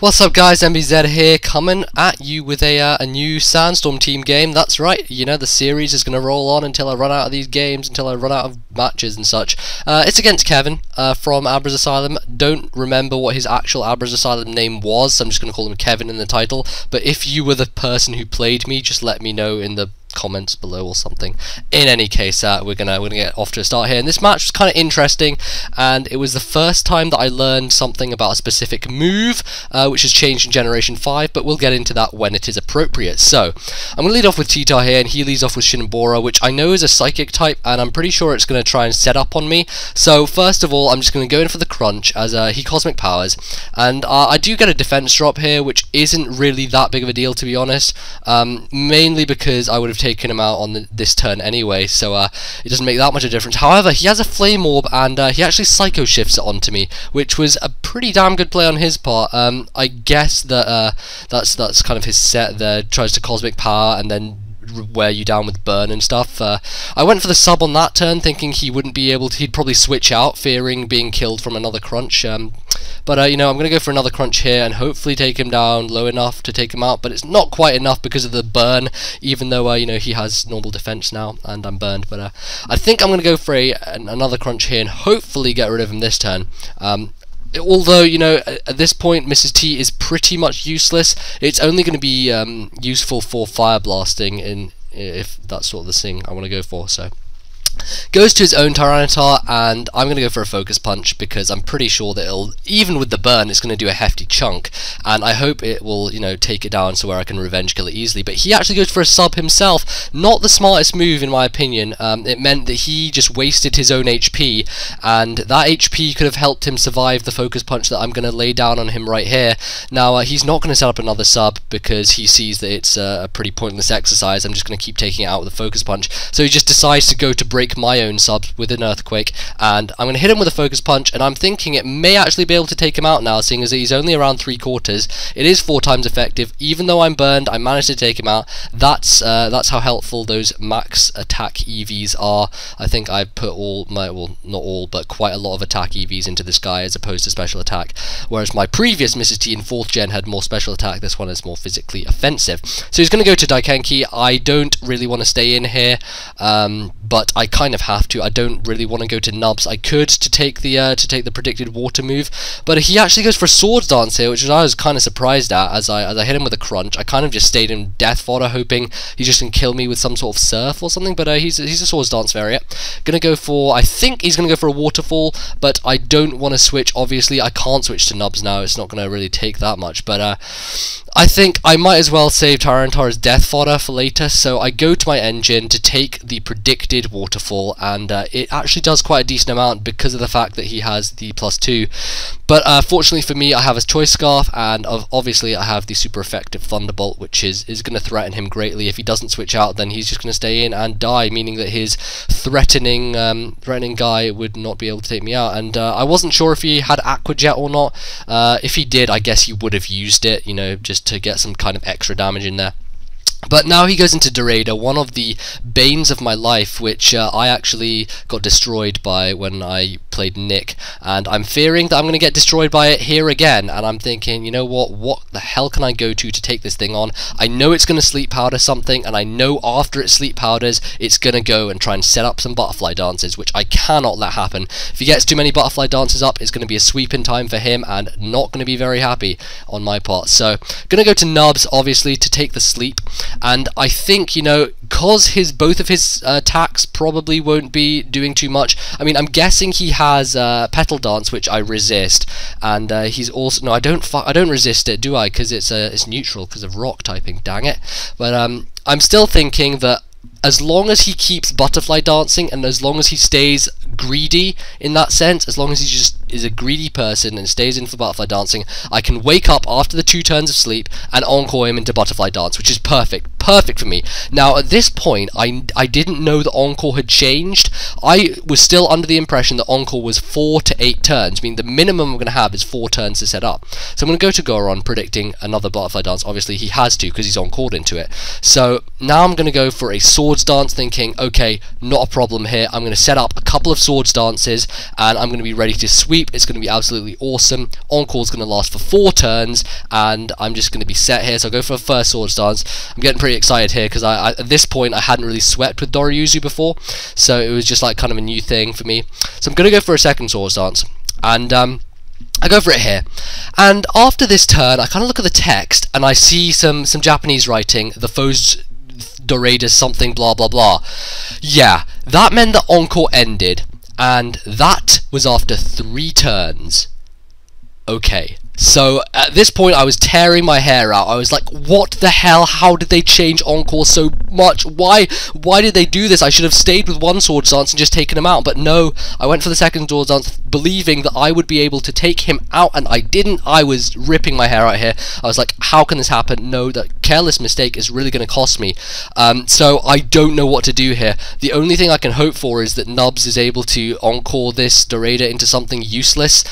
What's up guys, MBZ here, coming at you with a new Sandstorm team game. That's right, you know, the series is going to roll on until I run out of these games, until I run out of matches and such. It's against Kevin from Abra's Asylum. Don't remember what his actual Abra's Asylum name was, so I'm just going to call him Kevin in the title. But if you were the person who played me, just let me know in the comments below or something. In any case, we're gonna get off to a start here, and this match was kind of interesting, and it was the first time that I learned something about a specific move, which has changed in Generation 5, but we'll get into that when it is appropriate. So I'm gonna lead off with Titar here, and he leads off with Shinbora, which I know is a psychic type, and I'm pretty sure it's gonna try and set up on me. So first of all, I'm just gonna go in for the crunch as he cosmic powers, and I do get a defense drop here, which isn't really that big of a deal, to be honest, mainly because I would have taken him out on this turn anyway, so it doesn't make that much of a difference. However, he has a flame orb, and he actually psycho shifts it onto me, which was a pretty damn good play on his part. I guess that that's kind of his set there. Tries to cosmic power and then wear you down with burn and stuff. I went for the sub on that turn, thinking he wouldn't be able to. He'd probably switch out, fearing being killed from another crunch. But you know, I'm going to go for another crunch here and hopefully take him down low enough to take him out. But it's not quite enough because of the burn, even though you know, he has normal defense now and I'm burned. But I think I'm going to go for another crunch here and hopefully get rid of him this turn. Although, you know, at this point Mrs. T is pretty much useless. It's only going to be useful for fire blasting, if that's sort of the thing I want to go for. So goes to his own Tyranitar, and I'm going to go for a focus punch because I'm pretty sure that it'll, even with the burn, it's going to do a hefty chunk, and I hope it will, you know, take it down so where I can revenge kill it easily. But he actually goes for a sub himself. Not the smartest move in my opinion. It meant that he just wasted his own HP, and that HP could have helped him survive the focus punch that I'm going to lay down on him right here. Now he's not going to set up another sub because he sees that it's a pretty pointless exercise. I'm just going to keep taking it out with a focus punch, so he just decides to go to break my own subs with an earthquake, and I'm going to hit him with a focus punch, and I'm thinking it may actually be able to take him out now, seeing as he's only around 3/4. It is 4 times effective. Even though I'm burned, I managed to take him out. That's how helpful those max attack EVs are. I think I put all my, well, not all, but quite a lot of attack EVs into this guy as opposed to special attack, whereas my previous Mrs. T in 4th gen had more special attack. This one is more physically offensive. So he's going to go to Daikenki. I don't really want to stay in here, but I kind of have to. I don't really want to go to Nubs. I could to take the predicted water move, but he actually goes for a Swords Dance here, which I was kind of surprised at as I hit him with a crunch. I kind of just stayed in death fodder, hoping he's just gonna kill me with some sort of surf or something. But he's a Swords Dance variant. Gonna go for, I think he's gonna go for a waterfall, but I don't want to switch. Obviously, I can't switch to Nubs now. It's not gonna really take that much, but I think I might as well save Tyranitar's death fodder for later, so I go to my engine to take the predicted waterfall, and it actually does quite a decent amount because of the fact that he has the +2. But fortunately for me, I have his Choice Scarf, and obviously I have the super effective Thunderbolt, which is going to threaten him greatly. If he doesn't switch out, then he's just going to stay in and die, meaning that his threatening guy would not be able to take me out. And I wasn't sure if he had Aqua Jet or not. If he did, I guess he would have used it, you know, just to get some kind of extra damage in there. But now he goes into Narrated, one of the banes of my life, which I actually got destroyed by when I played Nick, and I'm fearing that I'm going to get destroyed by it here again, and I'm thinking, you know what the hell can I go to take this thing on? I know it's going to sleep powder something, and I know after it sleep powders, it's going to go and try and set up some butterfly dances, which I cannot let happen. If he gets too many butterfly dances up, it's going to be a sweep in time for him, and not going to be very happy on my part. So, going to go to Nubs, obviously, to take the sleep. And I think, you know, because both of his attacks probably won't be doing too much. I mean, I'm guessing he has Petal Dance, which I resist, and he's also, no, I don't resist it, do I? Because it's neutral because of rock typing. Dang it! But I'm still thinking that as long as he keeps butterfly dancing, and as long as he stays greedy in that sense, as long as he just is a greedy person and stays in for butterfly dancing, I can wake up after the 2 turns of sleep and encore him into butterfly dance, which is perfect for me. Now at this point, I didn't know that encore had changed. I was still under the impression that encore was 4 to 8 turns, meaning the minimum I'm going to have is 4 turns to set up. So I'm going to go to Goron, predicting another butterfly dance. Obviously he has to because he's encored into it. So now I'm going to go for a Swords Dance, thinking, okay, not a problem here. I'm going to set up a couple of swords dances, and I'm going to be ready to sweep. It's going to be absolutely awesome. Encore's going to last for 4 turns, and I'm just going to be set here. So I'll go for a first swords dance. I'm getting pretty excited here because at this point I hadn't really swept with Doryuzu before, so it was just like kind of a new thing for me. So I'm going to go for a second swords dance, and I go for it here. And after this turn, I kind of look at the text and I see some Japanese writing. The foes Narrated something blah blah blah. Yeah, that meant that Encore ended, and that was after 3 turns. Okay, so at this point I was tearing my hair out. I was like, what the hell? How did they change Encore so much? Why did they do this? I should have stayed with one sword dance and just taken him out, but no, I went for the second sword dance believing that I would be able to take him out, and I didn't. I was ripping my hair out here. I was like, how can this happen? No, that careless mistake is really going to cost me. So I don't know what to do here. The only thing I can hope for is that Nubs is able to Encore this Dorada into something useless,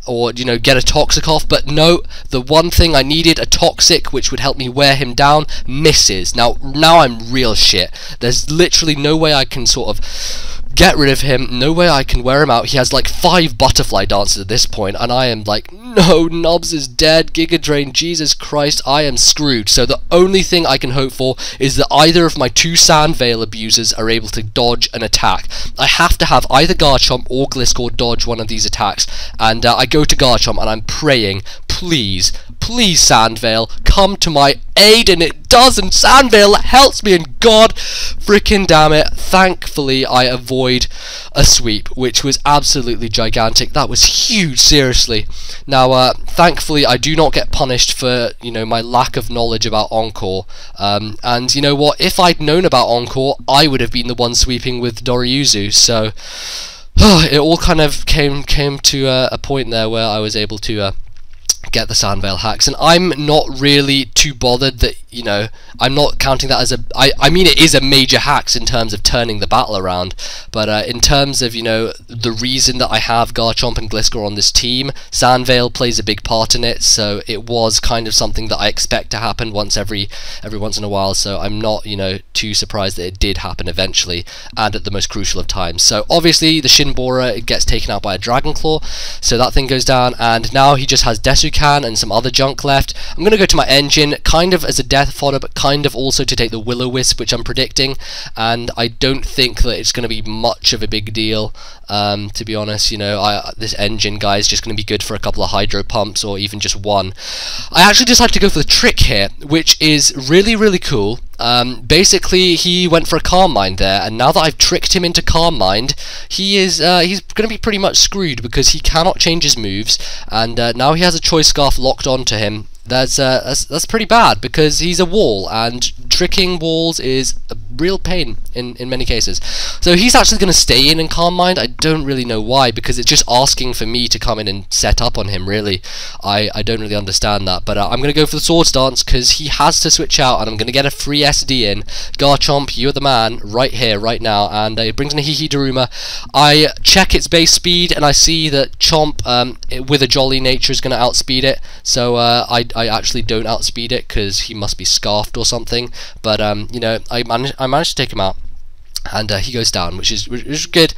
or, you know, get a toxic off, but no, the one thing I needed, a toxic, which would help me wear him down, misses. Now I'm real shit. There's literally no way I can sort of get rid of him, no way I can wear him out. He has like 5 butterfly dances at this point, and I am like, no, Nubs is dead, Giga Drain, Jesus Christ, I am screwed. So the only thing I can hope for is that either of my 2 Sand Veil abusers are able to dodge an attack. I have to have either Garchomp or Gliscor dodge one of these attacks, and I go to Garchomp and I'm praying, please, please Sandvale, come to my aid, and it does, and Sandvale helps me, and god freaking damn it, thankfully I avoid a sweep, which was absolutely gigantic. That was huge, seriously. Now, thankfully I do not get punished for, you know, my lack of knowledge about Encore, and you know what, if I'd known about Encore, I would have been the one sweeping with Doryuzu, so it all kind of came to a point there where I was able to get the Sandvale hacks, and I'm not really too bothered that, you know, I'm not counting that as a, I mean it is a major hacks in terms of turning the battle around, but in terms of, you know, the reason that I have Garchomp and Gliscor on this team, Sandvale plays a big part in it, so it was kind of something that I expect to happen once every once in a while, so I'm not, you know, too surprised that it did happen eventually, and at the most crucial of times. So obviously the Shinbora, it gets taken out by a Dragon Claw, so that thing goes down, and now he just has Desukan and some other junk left. I'm going to go to my engine, kind of as a death fodder, but kind of also to take the Will-O-Wisp, which I'm predicting, and I don't think that it's going to be much of a big deal, to be honest. You know, this engine guy is just going to be good for a couple of hydro pumps, or even just one. I actually decided to go for the trick here, which is really, really cool. Basically, he went for a Calm Mind there, and now that I've tricked him into Calm Mind, he's going to be pretty much screwed because he cannot change his moves, and now he has a Choice Scarf locked onto him. That's pretty bad because he's a wall, and tricking walls is a real pain in many cases. So he's actually going to stay in Calm Mind. I don't really know why, because it's just asking for me to come in and set up on him, really. I don't really understand that, but I'm going to go for the Swords Dance because he has to switch out, and I'm going to get a free SD in. Garchomp, you're the man right here, right now, and it brings in a Hihi Daruma. I check its base speed, and I see that Chomp, with a Jolly Nature, is going to outspeed it, so I actually don't outspeed it because he must be scarfed or something, but you know, I managed to take him out, and he goes down, which is good.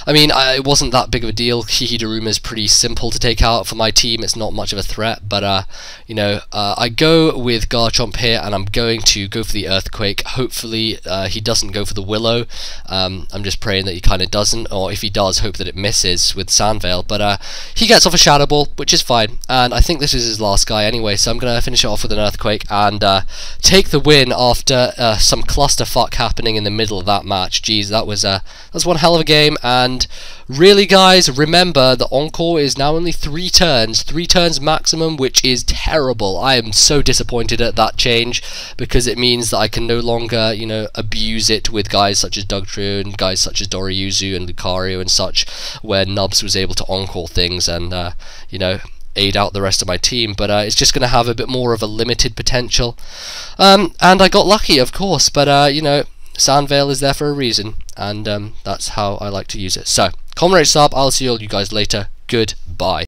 I mean, it wasn't that big of a deal. Hihi Daruma is pretty simple to take out for my team. It's not much of a threat, but you know, I go with Garchomp here, and I'm going to go for the Earthquake. Hopefully he doesn't go for the Willow. I'm just praying that he kind of doesn't, or if he does, hope that it misses with Sandvale, but he gets off a Shadow Ball, which is fine, and I think this is his last guy anyway, so I'm going to finish it off with an Earthquake and take the win after some clusterfuck happening in the middle of that match. Jeez, that's one hell of a game, and really, guys, remember the Encore is now only 3 turns maximum, which is terrible. I am so disappointed at that change because it means that I can no longer, you know, abuse it with guys such as Dugtrio and guys such as Doryuzu and Lucario and such, where Nubs was able to Encore things and you know, aid out the rest of my team, but it's just going to have a bit more of a limited potential, and I got lucky, of course, but you know, Sandvale is there for a reason, and that's how I like to use it. So, comment, rate, sub, I'll see all you guys later. Goodbye.